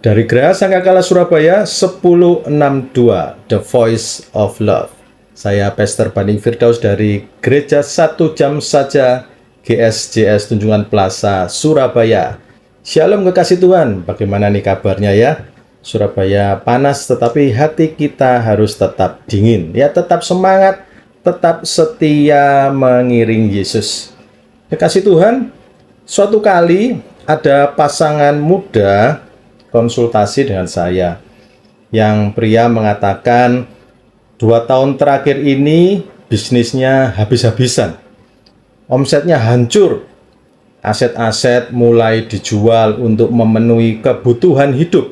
Dari Geraha Sangkakala Surabaya 1062 The Voice of Love. Saya Pastor Baning Firdaus dari Gereja 1 Jam Saja GSJS Tunjungan Plaza Surabaya. Shalom kekasih Tuhan, bagaimana nih kabarnya ya? Surabaya panas tetapi hati kita harus tetap dingin. Ya, tetap semangat, tetap setia mengiring Yesus. Kekasih Tuhan, suatu kali ada pasangan muda konsultasi dengan saya. Yang pria mengatakan 2 tahun terakhir ini bisnisnya habis-habisan. Omsetnya hancur. Aset-aset mulai dijual untuk memenuhi kebutuhan hidup.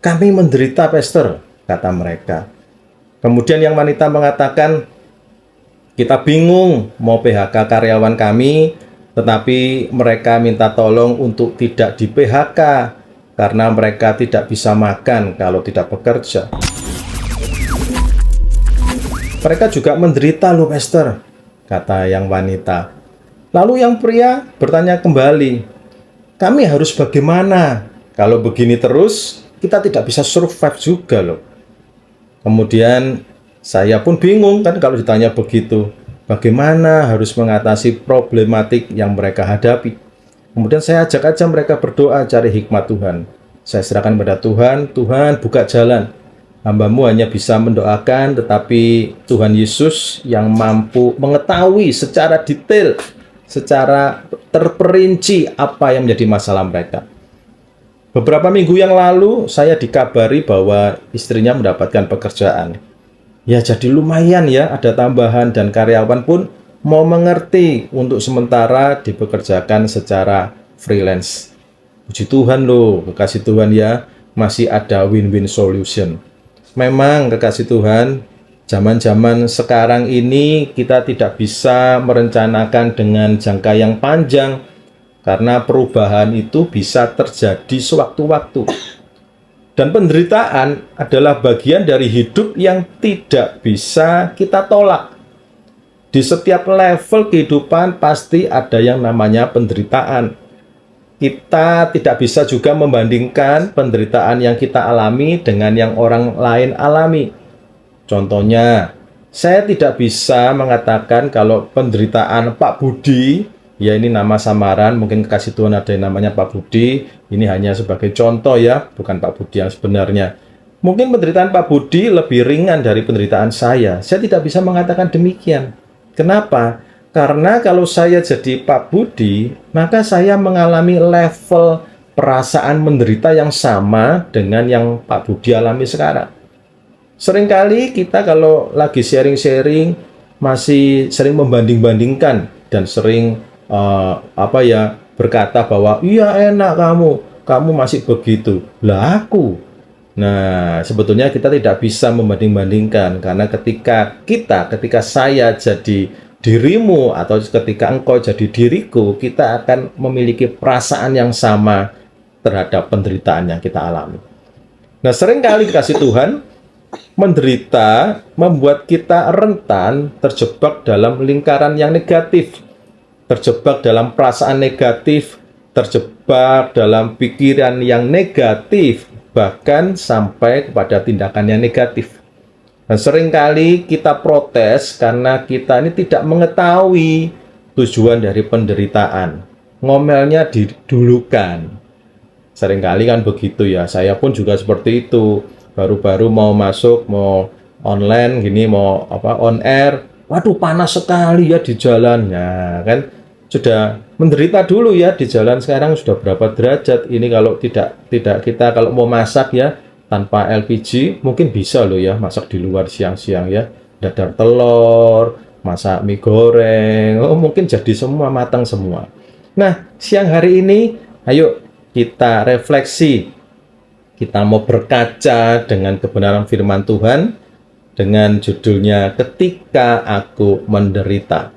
Kami menderita, Pastor, kata mereka. Kemudian yang wanita mengatakan, kita bingung mau PHK karyawan kami, tetapi mereka minta tolong untuk tidak di PHK karena mereka tidak bisa makan kalau tidak bekerja. Mereka juga menderita loh, Pastor, kata yang wanita. Lalu yang pria bertanya kembali, kami harus bagaimana? Kalau begini terus, kita tidak bisa survive juga loh. Kemudian saya pun bingung kan kalau ditanya begitu. Bagaimana harus mengatasi problematik yang mereka hadapi? Kemudian saya ajak aja mereka berdoa cari hikmat Tuhan. Saya serahkan pada Tuhan, Tuhan buka jalan. Hamba-Mu hanya bisa mendoakan, tetapi Tuhan Yesus yang mampu mengetahui secara detail, secara terperinci apa yang menjadi masalah mereka. Beberapa minggu yang lalu, saya dikabari bahwa istrinya mendapatkan pekerjaan. Ya, jadi lumayan ya, ada tambahan dan karyawan pun mau mengerti untuk sementara dipekerjakan secara freelance. Puji Tuhan loh, kekasih Tuhan ya, masih ada win-win solution. Memang kekasih Tuhan, zaman-zaman sekarang ini kita tidak bisa merencanakan dengan jangka yang panjang, karena perubahan itu bisa terjadi sewaktu-waktu. Dan penderitaan adalah bagian dari hidup yang tidak bisa kita tolak. Di setiap level kehidupan pasti ada yang namanya penderitaan. Kita tidak bisa juga membandingkan penderitaan yang kita alami dengan yang orang lain alami. Contohnya, saya tidak bisa mengatakan kalau penderitaan Pak Budi, ya ini nama samaran, mungkin kekasih Tuhan ada yang namanya Pak Budi, ini hanya sebagai contoh ya, bukan Pak Budi yang sebenarnya. Mungkin penderitaan Pak Budi lebih ringan dari penderitaan saya. Saya tidak bisa mengatakan demikian. Kenapa? Karena kalau saya jadi Pak Budi, maka saya mengalami level perasaan menderita yang sama dengan yang Pak Budi alami sekarang. Seringkali kita kalau lagi sharing-sharing masih sering membanding-bandingkan dan sering berkata bahwa iya enak kamu masih begitu. Lah aku. Nah, sebetulnya kita tidak bisa membanding-bandingkan karena ketika saya jadi dirimu atau ketika engkau jadi diriku, kita akan memiliki perasaan yang sama terhadap penderitaan yang kita alami. Nah, seringkali dikasih Tuhan, menderita membuat kita rentan terjebak dalam lingkaran yang negatif, terjebak dalam perasaan negatif, terjebak dalam pikiran yang negatif, bahkan sampai kepada tindakan yang negatif. Dan seringkali kita protes karena kita ini tidak mengetahui tujuan dari penderitaan. Ngomelnya didulukan. Seringkali kan begitu ya, saya pun juga seperti itu. Baru-baru mau masuk, mau online, gini mau on air, waduh panas sekali ya di jalan. Nah, kan sudah menderita dulu ya di jalan. Sekarang sudah berapa derajat ini, kalau tidak kita kalau mau masak ya tanpa LPG mungkin bisa loh ya masak di luar siang-siang ya, dadar telur, masak mie goreng, mungkin jadi semua, matang semua. Nah, siang hari ini ayo kita refleksi, kita mau berkaca dengan kebenaran firman Tuhan dengan judulnya Ketika Aku Menderita.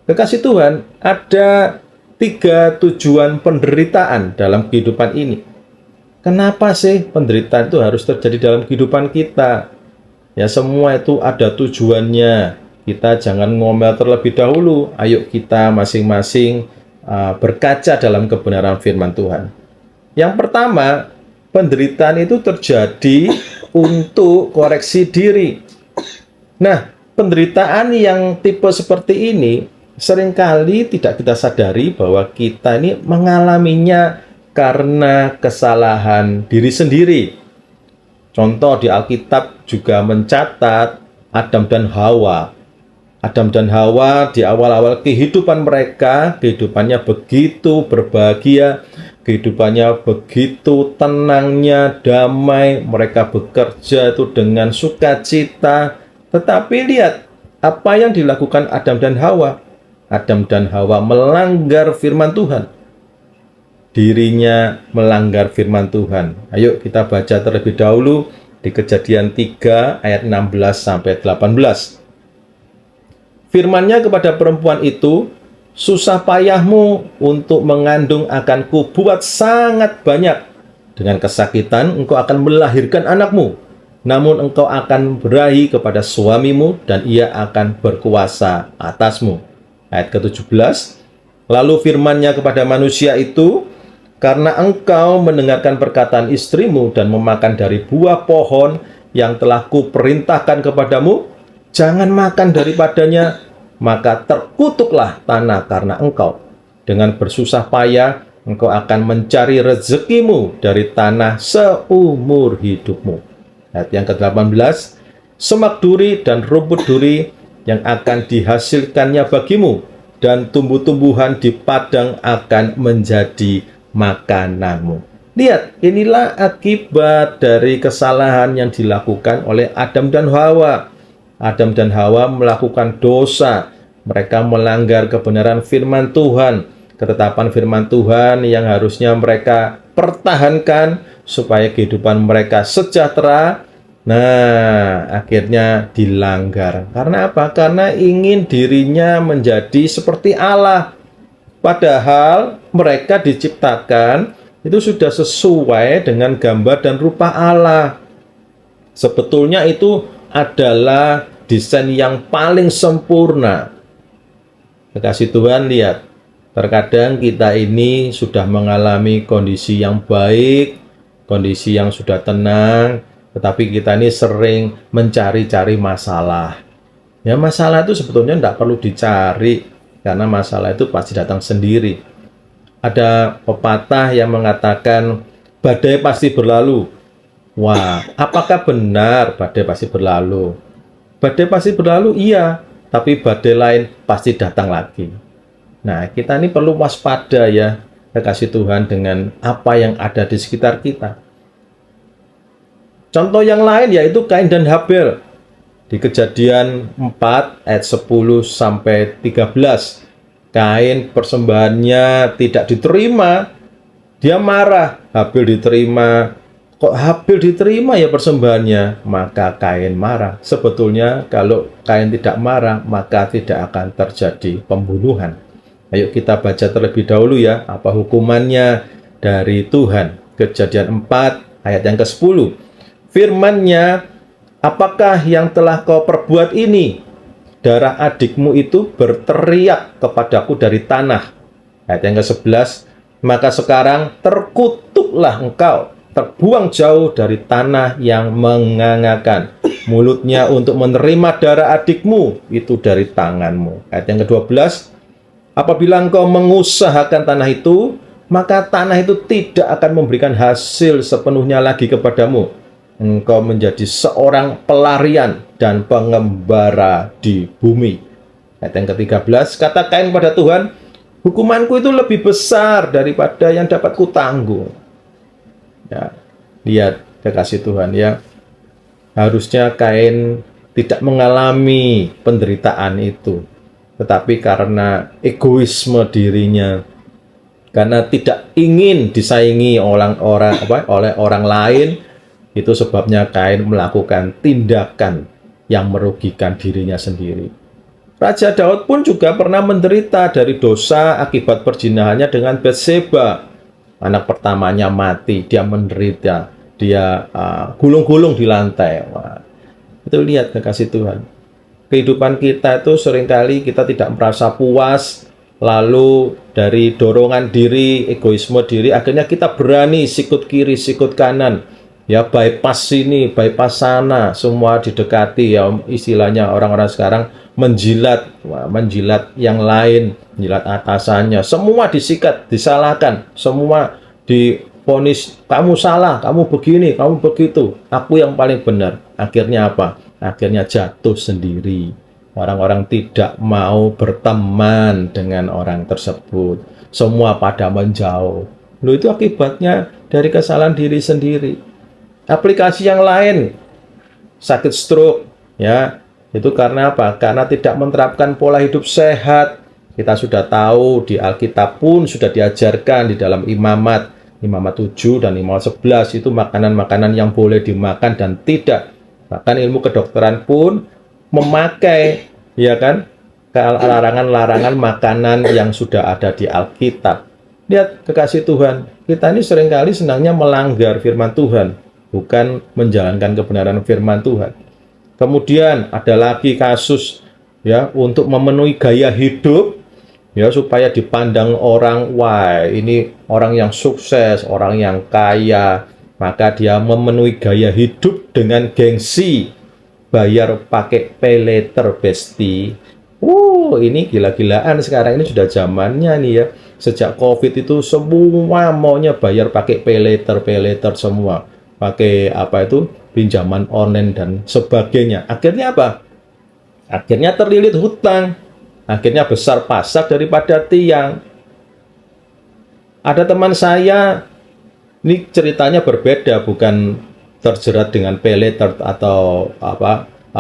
Kekasih Tuhan, ada 3 tujuan penderitaan dalam kehidupan ini. Kenapa sih penderitaan itu harus terjadi dalam kehidupan kita? Ya, semua itu ada tujuannya. Kita jangan ngomel terlebih dahulu. Ayo kita masing-masing berkaca dalam kebenaran firman Tuhan. Yang pertama, penderitaan itu terjadi untuk koreksi diri. Nah, penderitaan yang tipe seperti ini seringkali tidak kita sadari bahwa kita ini mengalaminya karena kesalahan diri sendiri. Contoh di Alkitab juga mencatat Adam dan Hawa. Adam dan Hawa di awal-awal kehidupan mereka, kehidupannya begitu berbahagia, kehidupannya begitu tenangnya, damai, mereka bekerja itu dengan sukacita. Tetapi lihat apa yang dilakukan Adam dan Hawa. Adam dan Hawa melanggar firman Tuhan. Dirinya melanggar firman Tuhan. Ayo kita baca terlebih dahulu di Kejadian 3 ayat 16 sampai 18. Firman-Nya kepada perempuan itu, susah payahmu untuk mengandung akan kubuat sangat banyak. Dengan kesakitan engkau akan melahirkan anakmu. Namun engkau akan berahi kepada suamimu dan ia akan berkuasa atasmu. Ayat ke-17. Lalu firman-Nya kepada manusia itu, karena engkau mendengarkan perkataan istrimu dan memakan dari buah pohon yang telah kuperintahkan kepadamu, jangan makan daripadanya, maka terkutuklah tanah karena engkau. Dengan bersusah payah, engkau akan mencari rezekimu dari tanah seumur hidupmu. Ayat yang ke-18, semak duri dan rumput duri yang akan dihasilkannya bagimu, dan tumbuh-tumbuhan di padang akan menjadi makananmu. Lihat, inilah akibat dari kesalahan yang dilakukan oleh Adam dan Hawa. Adam dan Hawa melakukan dosa. Mereka melanggar kebenaran firman Tuhan, ketetapan firman Tuhan yang harusnya mereka pertahankan supaya kehidupan mereka sejahtera. Nah, akhirnya dilanggar. Karena apa? Karena ingin dirinya menjadi seperti Allah. Padahal mereka diciptakan itu sudah sesuai dengan gambar dan rupa Allah. Sebetulnya itu adalah desain yang paling sempurna. Kekasih Tuhan, lihat, terkadang kita ini sudah mengalami kondisi yang baik, kondisi yang sudah tenang, tetapi kita ini sering mencari-cari masalah. Ya, masalah itu sebetulnya tidak perlu dicari, karena masalah itu pasti datang sendiri. Ada pepatah yang mengatakan badai pasti berlalu. Wah, apakah benar badai pasti berlalu? Badai pasti berlalu, iya, tapi badai lain pasti datang lagi. Nah, kita ini perlu waspada ya, kekasih Tuhan, dengan apa yang ada di sekitar kita. Contoh yang lain yaitu Kain dan Habel. Di Kejadian 4 ayat 10 sampai 13. Kain persembahannya tidak diterima, dia marah. Habel diterima. Kok Habel diterima ya persembahannya? Maka Kain marah. Sebetulnya kalau Kain tidak marah, maka tidak akan terjadi pembunuhan. Ayo kita baca terlebih dahulu ya, apa hukumannya dari Tuhan. Kejadian 4 ayat yang ke-10. Firman-Nya, apakah yang telah kau perbuat ini? Darah adikmu itu berteriak kepadaku dari tanah. Ayat yang ke-11, maka sekarang terkutuklah engkau, terbuang jauh dari tanah yang mengangakan. Mulutnya untuk menerima darah adikmu itu dari tanganmu. Ayat yang ke-12, apabila engkau mengusahakan tanah itu, maka tanah itu tidak akan memberikan hasil sepenuhnya lagi kepadamu. Engkau menjadi seorang pelarian dan pengembara di bumi. Ayat yang ke-13, kata Kain pada Tuhan, hukumanku itu lebih besar daripada yang dapat kutanggung. Ya, lihat kekasih Tuhan ya, harusnya Kain tidak mengalami penderitaan itu, tetapi karena egoisme dirinya, karena tidak ingin disaingi oleh orang lain, itu sebabnya Kain melakukan tindakan yang merugikan dirinya sendiri. Raja Daud pun juga pernah menderita dari dosa akibat perzinahannya dengan Batseba. Anak pertamanya mati, dia menderita, dia gulung-gulung di lantai. Wah, itu lihat kekasih Tuhan. Kehidupan kita itu seringkali kita tidak merasa puas, lalu dari dorongan diri, egoisme diri, akhirnya kita berani sikut kiri, sikut kanan, ya bypass sini, bypass sana, semua didekati, ya istilahnya orang-orang sekarang menjilat, menjilat yang lain, menjilat atasannya, semua disikat, disalahkan, semua divonis, kamu salah, kamu begini, kamu begitu, aku yang paling benar. Akhirnya apa? Akhirnya jatuh sendiri. Orang-orang tidak mau berteman dengan orang tersebut. Semua pada menjauh. Loh, itu akibatnya dari kesalahan diri sendiri. Aplikasi yang lain, sakit stroke, ya, itu karena apa? Karena tidak menerapkan pola hidup sehat. Kita sudah tahu di Alkitab pun sudah diajarkan di dalam imamat 7 dan imamat 11 itu makanan-makanan yang boleh dimakan dan tidak. Bahkan ilmu kedokteran pun memakai, ya kan, larangan-larangan makanan yang sudah ada di Alkitab. Lihat, kekasih Tuhan, kita ini seringkali senangnya melanggar firman Tuhan, bukan menjalankan kebenaran firman Tuhan. Kemudian ada lagi kasus, ya, untuk memenuhi gaya hidup, ya, supaya dipandang orang, wah ini orang yang sukses, orang yang kaya, maka dia memenuhi gaya hidup dengan gengsi, bayar pakai pay later besti. Ini gila-gilaan sekarang, ini sudah zamannya nih ya. Sejak COVID itu semua maunya bayar pakai pay later semua. Pakai apa itu? Pinjaman online dan sebagainya. Akhirnya apa? Akhirnya terlilit hutang. Akhirnya besar pasak daripada tiang. Ada teman saya, ini ceritanya berbeda, bukan terjerat dengan pay later atau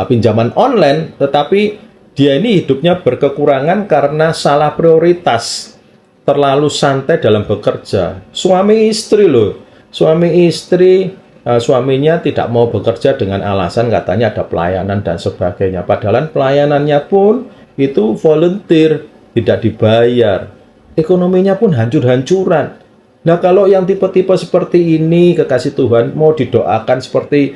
pinjaman online, tetapi dia ini hidupnya berkekurangan karena salah prioritas, terlalu santai dalam bekerja. Suami istri loh, suaminya tidak mau bekerja dengan alasan katanya ada pelayanan dan sebagainya. Padahal pelayanannya pun itu volunteer, tidak dibayar. Ekonominya pun hancur-hancuran. Nah, kalau yang tipe-tipe seperti ini, kekasih Tuhan, mau didoakan seperti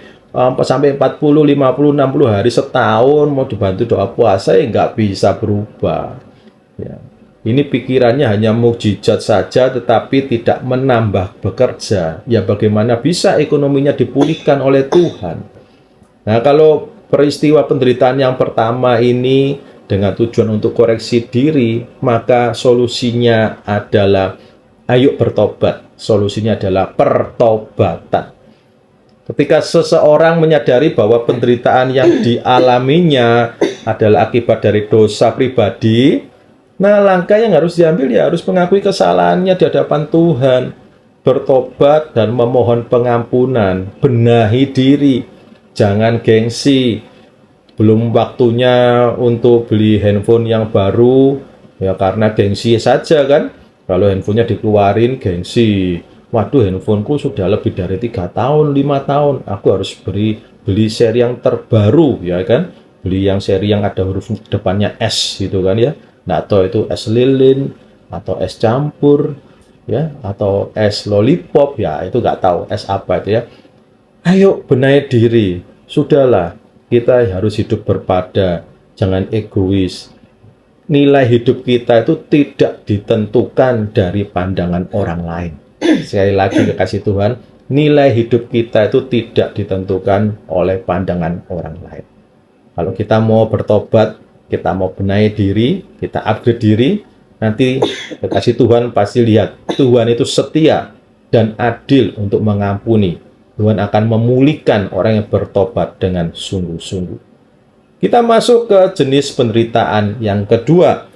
sampai 40, 50, 60 hari, setahun, mau dibantu doa puasa, ya nggak bisa berubah. Ya. Ini pikirannya hanya mukjizat saja, tetapi tidak menambah bekerja. Ya, bagaimana bisa ekonominya dipulihkan oleh Tuhan? Nah, kalau peristiwa penderitaan yang pertama ini dengan tujuan untuk koreksi diri, maka solusinya adalah ayo bertobat. Solusinya adalah pertobatan. Ketika seseorang menyadari bahwa penderitaan yang dialaminya adalah akibat dari dosa pribadi, nah langkah yang harus diambil ya harus mengakui kesalahannya di hadapan Tuhan, bertobat dan memohon pengampunan, benahi diri, jangan gengsi. Belum waktunya untuk beli handphone yang baru, ya karena gengsi saja kan. Kalau handphonenya dikeluarin, gengsi. Waduh, handphoneku sudah lebih dari 3 tahun, 5 tahun. Aku harus beli seri yang terbaru, ya kan? Beli yang seri yang ada huruf depannya S, gitu kan ya. Nah, atau itu es lilin, atau es campur, ya, atau es lollipop, ya itu nggak tahu es apa itu ya. Ayo benahi diri. Sudahlah, kita harus hidup berpada, jangan egois. Nilai hidup kita itu tidak ditentukan dari pandangan orang lain. Sekali lagi, kekasih Tuhan, nilai hidup kita itu tidak ditentukan oleh pandangan orang lain. Kalau kita mau bertobat, kita mau benahi diri, kita upgrade diri, nanti kekasih Tuhan pasti lihat, Tuhan itu setia dan adil untuk mengampuni. Tuhan akan memulihkan orang yang bertobat dengan sungguh-sungguh. Kita masuk ke jenis penderitaan yang kedua.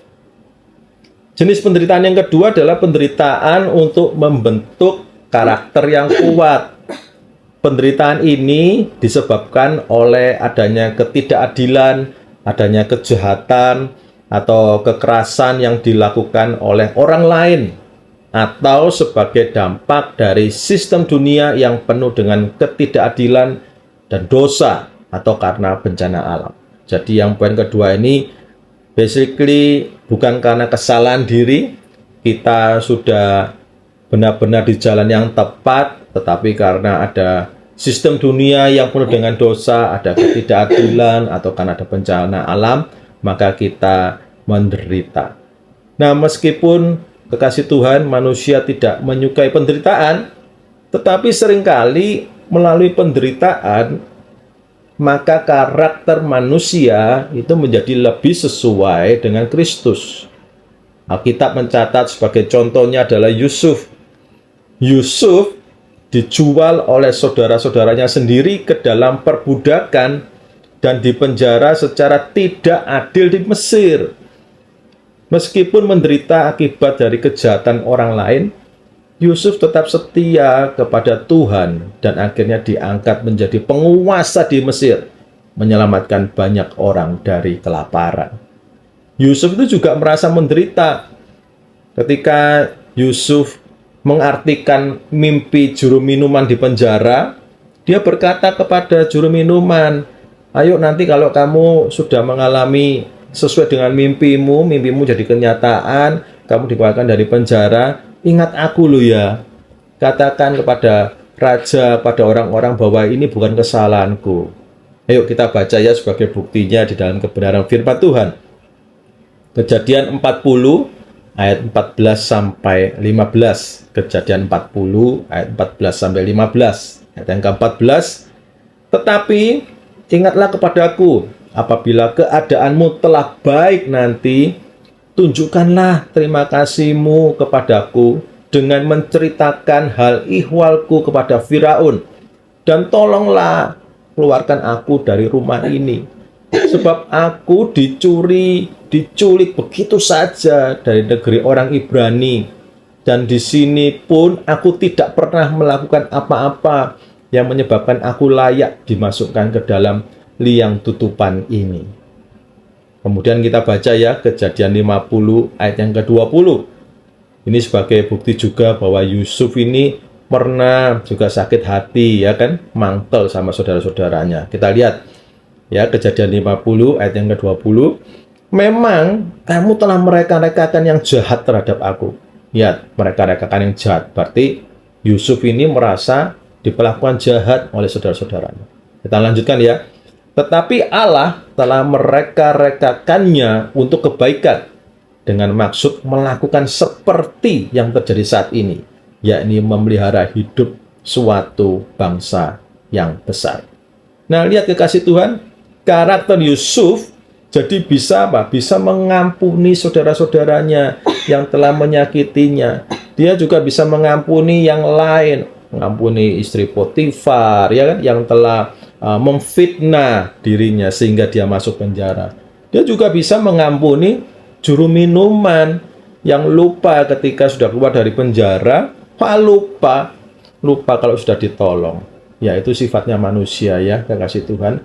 Jenis penderitaan yang kedua adalah penderitaan untuk membentuk karakter yang kuat. Penderitaan ini disebabkan oleh adanya ketidakadilan, adanya kejahatan, atau kekerasan yang dilakukan oleh orang lain, atau sebagai dampak dari sistem dunia yang penuh dengan ketidakadilan dan dosa, atau karena bencana alam. Jadi yang poin kedua ini basically bukan karena kesalahan diri, kita sudah benar-benar di jalan yang tepat, tetapi karena ada sistem dunia yang penuh dengan dosa, ada ketidakadilan, atau karena ada bencana alam, maka kita menderita. Nah, meskipun kekasih Tuhan manusia tidak menyukai penderitaan, tetapi seringkali melalui penderitaan maka karakter manusia itu menjadi lebih sesuai dengan Kristus. Alkitab mencatat sebagai contohnya adalah Yusuf. Yusuf dijual oleh saudara-saudaranya sendiri ke dalam perbudakan dan dipenjara secara tidak adil di Mesir. Meskipun menderita akibat dari kejahatan orang lain, Yusuf tetap setia kepada Tuhan dan akhirnya diangkat menjadi penguasa di Mesir, menyelamatkan banyak orang dari kelaparan. Yusuf itu juga merasa menderita ketika Yusuf mengartikan mimpi juru minuman di penjara. Dia berkata kepada juru minuman, "Ayo nanti kalau kamu sudah mengalami sesuai dengan mimpimu jadi kenyataan, kamu dikeluarkan dari penjara, ingat aku loh ya. Katakan kepada raja, pada orang-orang bahwa ini bukan kesalahanku." Ayo kita baca ya sebagai buktinya di dalam kebenaran firman Tuhan. Kejadian 40 ayat 14 sampai 15. Kejadian 40 ayat 14 sampai 15. Ayat yang ke-14, "Tetapi ingatlah kepadaku, apabila keadaanmu telah baik nanti, tunjukkanlah terima kasihmu kepadaku dengan menceritakan hal ihwalku kepada Firaun, dan tolonglah keluarkan aku dari rumah ini, sebab aku diculik begitu saja dari negeri orang Ibrani, dan di sini pun aku tidak pernah melakukan apa-apa yang menyebabkan aku layak dimasukkan ke dalam liang tutupan ini." Kemudian kita baca ya Kejadian 50 ayat yang ke-20. Ini sebagai bukti juga bahwa Yusuf ini pernah juga sakit hati, ya kan, mangkel sama saudara-saudaranya. Kita lihat ya Kejadian 50 ayat yang ke-20. "Memang kamu telah mereka-rekakan yang jahat terhadap aku." Ya, mereka-rekakan yang jahat. Berarti Yusuf ini merasa diperlakukan jahat oleh saudara-saudaranya. Kita lanjutkan ya. "Tetapi Allah telah mereka-rekakannya untuk kebaikan, dengan maksud melakukan seperti yang terjadi saat ini, yakni memelihara hidup suatu bangsa yang besar." Nah, lihat kekasih Tuhan, karakter Yusuf jadi bisa apa? Bisa mengampuni saudara-saudaranya yang telah menyakitinya. Dia juga bisa mengampuni yang lain, mengampuni istri Potifar, ya kan, yang telah memfitnah dirinya sehingga dia masuk penjara. Dia juga bisa mengampuni juru minuman yang lupa ketika sudah keluar dari penjara, lupa kalau sudah ditolong. Ya, itu sifatnya manusia ya, kekasih Tuhan.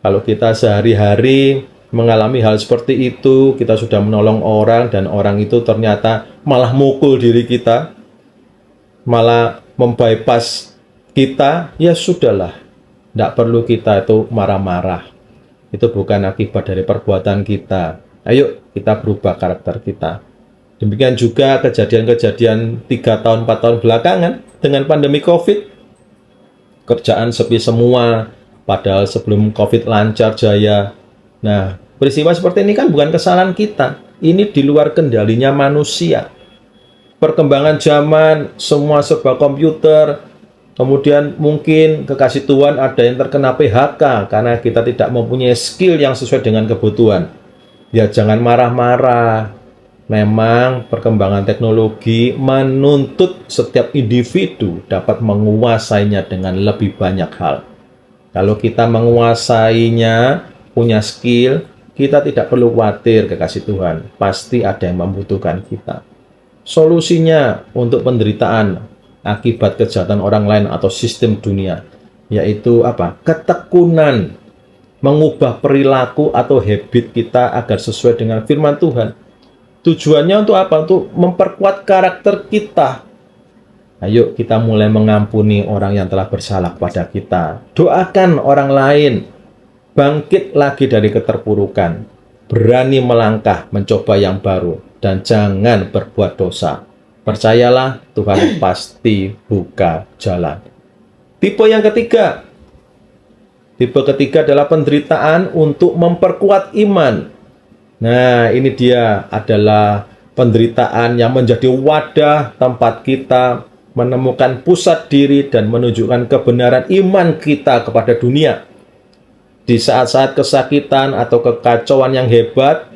Kalau kita sehari-hari mengalami hal seperti itu, kita sudah menolong orang dan orang itu ternyata malah mukul diri kita, malah membypass kita, ya sudahlah. Tidak perlu kita itu marah-marah. Itu bukan akibat dari perbuatan kita. Ayo kita berubah karakter kita. Demikian juga kejadian-kejadian 3 tahun, 4 tahun belakangan dengan pandemi COVID. Kerjaan sepi semua, padahal sebelum COVID lancar jaya. Nah, peristiwa seperti ini kan bukan kesalahan kita. Ini di luar kendalinya manusia. Perkembangan zaman, semua serba komputer. Kemudian mungkin kekasih Tuhan ada yang terkena PHK karena kita tidak mempunyai skill yang sesuai dengan kebutuhan. Ya, jangan marah-marah. Memang perkembangan teknologi menuntut setiap individu dapat menguasainya dengan lebih banyak hal. Kalau kita menguasainya, punya skill, kita tidak perlu khawatir, kekasih Tuhan. Pasti ada yang membutuhkan kita. Solusinya untuk penderitaan akibat kejahatan orang lain atau sistem dunia, yaitu apa? Ketekunan, mengubah perilaku atau habit kita agar sesuai dengan firman Tuhan. Tujuannya untuk apa? Untuk memperkuat karakter kita. Ayo kita mulai mengampuni orang yang telah bersalah kepada kita. Doakan orang lain bangkit lagi dari keterpurukan. Berani melangkah mencoba yang baru. Dan jangan berbuat dosa. Percayalah, Tuhan pasti buka jalan. Tipe yang ketiga. Tipe ketiga adalah penderitaan untuk memperkuat iman. Nah, ini dia adalah penderitaan yang menjadi wadah tempat kita menemukan pusat diri dan menunjukkan kebenaran iman kita kepada dunia. Di saat-saat kesakitan atau kekacauan yang hebat,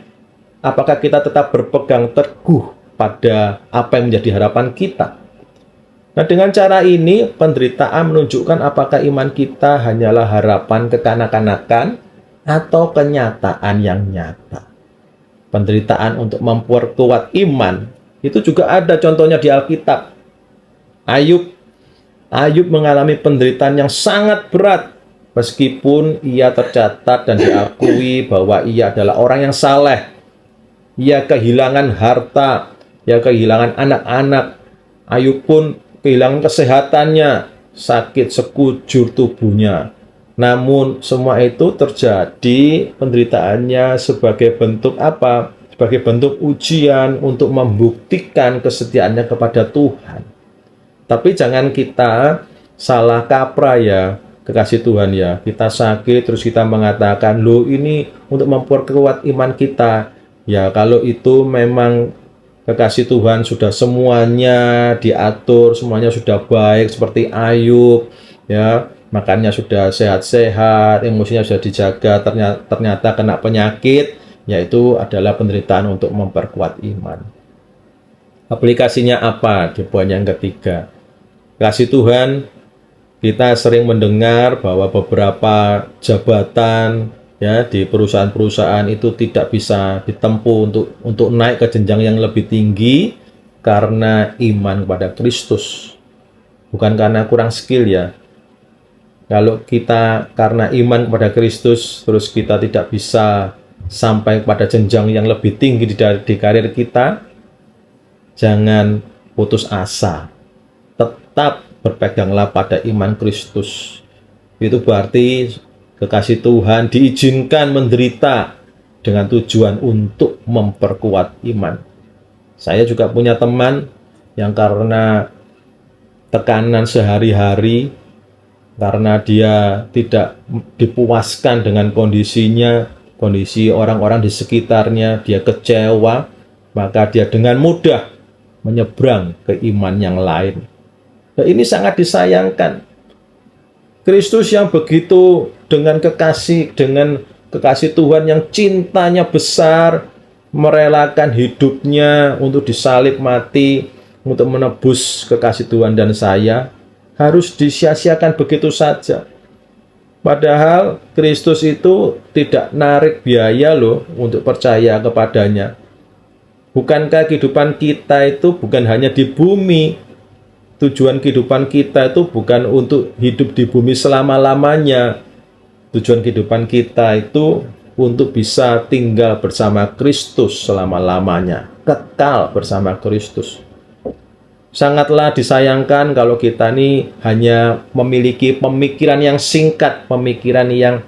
apakah kita tetap berpegang teguh pada apa yang menjadi harapan kita? Nah, dengan cara ini, penderitaan menunjukkan apakah iman kita hanyalah harapan kekanak-kanakan atau kenyataan yang nyata. Penderitaan untuk memperkuat iman, itu juga ada contohnya di Alkitab. Ayub mengalami penderitaan yang sangat berat, meskipun ia tercatat dan diakui bahwa ia adalah orang yang saleh. Ia kehilangan harta, ia kehilangan anak-anak. Ayub pun kehilangan kesehatannya, sakit sekujur tubuhnya. Namun semua itu terjadi penderitaannya sebagai bentuk apa? Sebagai bentuk ujian untuk membuktikan kesetiaannya kepada Tuhan. Tapi jangan kita salah kaprah ya, kekasih Tuhan ya. Kita sakit terus kita mengatakan, loh ini untuk memperkuat iman kita. Ya kalau itu memang kekasih Tuhan sudah semuanya diatur, semuanya sudah baik seperti Ayub ya. Makannya sudah sehat-sehat, emosinya sudah dijaga, ternyata kena penyakit, yaitu adalah penderitaan untuk memperkuat iman. Aplikasinya apa di poin yang ketiga? Kasih Tuhan, kita sering mendengar bahwa beberapa jabatan ya di perusahaan-perusahaan itu tidak bisa ditempuh untuk naik ke jenjang yang lebih tinggi karena iman kepada Kristus. Bukan karena kurang skill ya. Kalau kita karena iman kepada Kristus, terus kita tidak bisa sampai pada jenjang yang lebih tinggi di karir kita, jangan putus asa. Tetap berpeganglah pada iman Kristus. Itu berarti kekasih Tuhan diizinkan menderita dengan tujuan untuk memperkuat iman. Saya juga punya teman yang karena tekanan sehari-hari, karena dia tidak dipuaskan dengan kondisinya, kondisi orang-orang di sekitarnya, dia kecewa, maka dia dengan mudah menyeberang ke iman yang lain. Nah, ini sangat disayangkan. Kristus yang begitu dengan kekasih Tuhan yang cintanya besar, merelakan hidupnya untuk disalib mati, untuk menebus kekasih Tuhan dan saya, harus disia-siakan begitu saja. Padahal Kristus itu tidak narik biaya loh untuk percaya kepadanya. Bukankah kehidupan kita itu bukan hanya di bumi? Tujuan kehidupan kita itu bukan untuk hidup di bumi selama-lamanya. Tujuan kehidupan kita itu untuk bisa tinggal bersama Kristus selama-lamanya, kekal bersama Kristus. Sangatlah disayangkan kalau kita ini hanya memiliki pemikiran yang singkat, pemikiran yang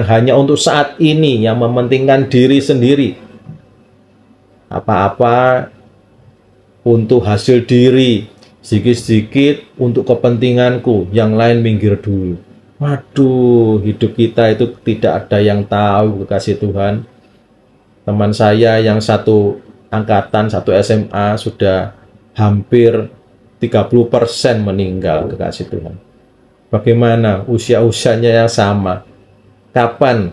hanya untuk saat ini, yang mementingkan diri sendiri. Apa-apa untuk hasil diri, sedikit-sedikit untuk kepentinganku, yang lain minggir dulu. Waduh, hidup kita itu tidak ada yang tahu, kekasih Tuhan. Teman saya yang satu angkatan, satu SMA sudah hampir 30% meninggal, kekasih Tuhan. Bagaimana usia-usianya yang sama? Kapan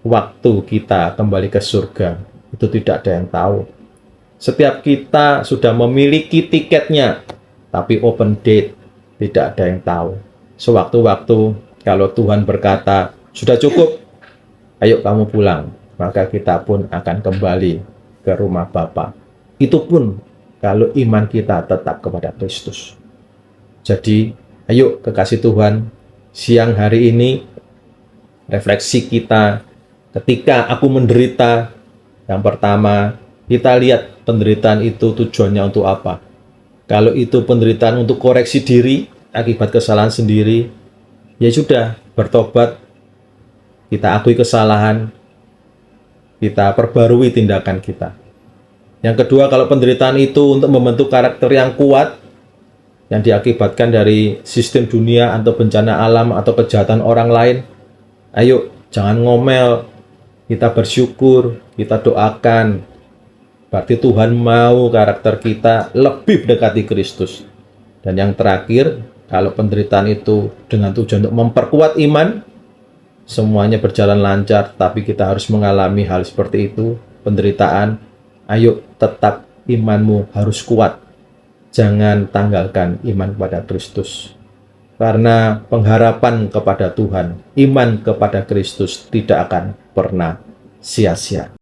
waktu kita kembali ke surga? Itu tidak ada yang tahu. Setiap kita sudah memiliki tiketnya, tapi open date tidak ada yang tahu. Sewaktu-waktu kalau Tuhan berkata, sudah cukup, ayo kamu pulang, maka kita pun akan kembali ke rumah Bapa. Itu pun kalau iman kita tetap kepada Kristus. Jadi, ayo kekasih Tuhan, siang hari ini, refleksi kita, ketika aku menderita, yang pertama, kita lihat penderitaan itu tujuannya untuk apa. Kalau itu penderitaan untuk koreksi diri, akibat kesalahan sendiri, ya sudah, bertobat, kita akui kesalahan, kita perbarui tindakan kita. Yang kedua, kalau penderitaan itu untuk membentuk karakter yang kuat, yang diakibatkan dari sistem dunia atau bencana alam atau kejahatan orang lain, ayo jangan ngomel, kita bersyukur, kita doakan. Berarti Tuhan mau karakter kita lebih mendekati Kristus. Dan yang terakhir, kalau penderitaan itu dengan tujuan untuk memperkuat iman, semuanya berjalan lancar, tapi kita harus mengalami hal seperti itu, penderitaan. Ayo, tetap imanmu harus kuat. Jangan tanggalkan iman kepada Kristus. Karena pengharapan kepada Tuhan, iman kepada Kristus tidak akan pernah sia-sia.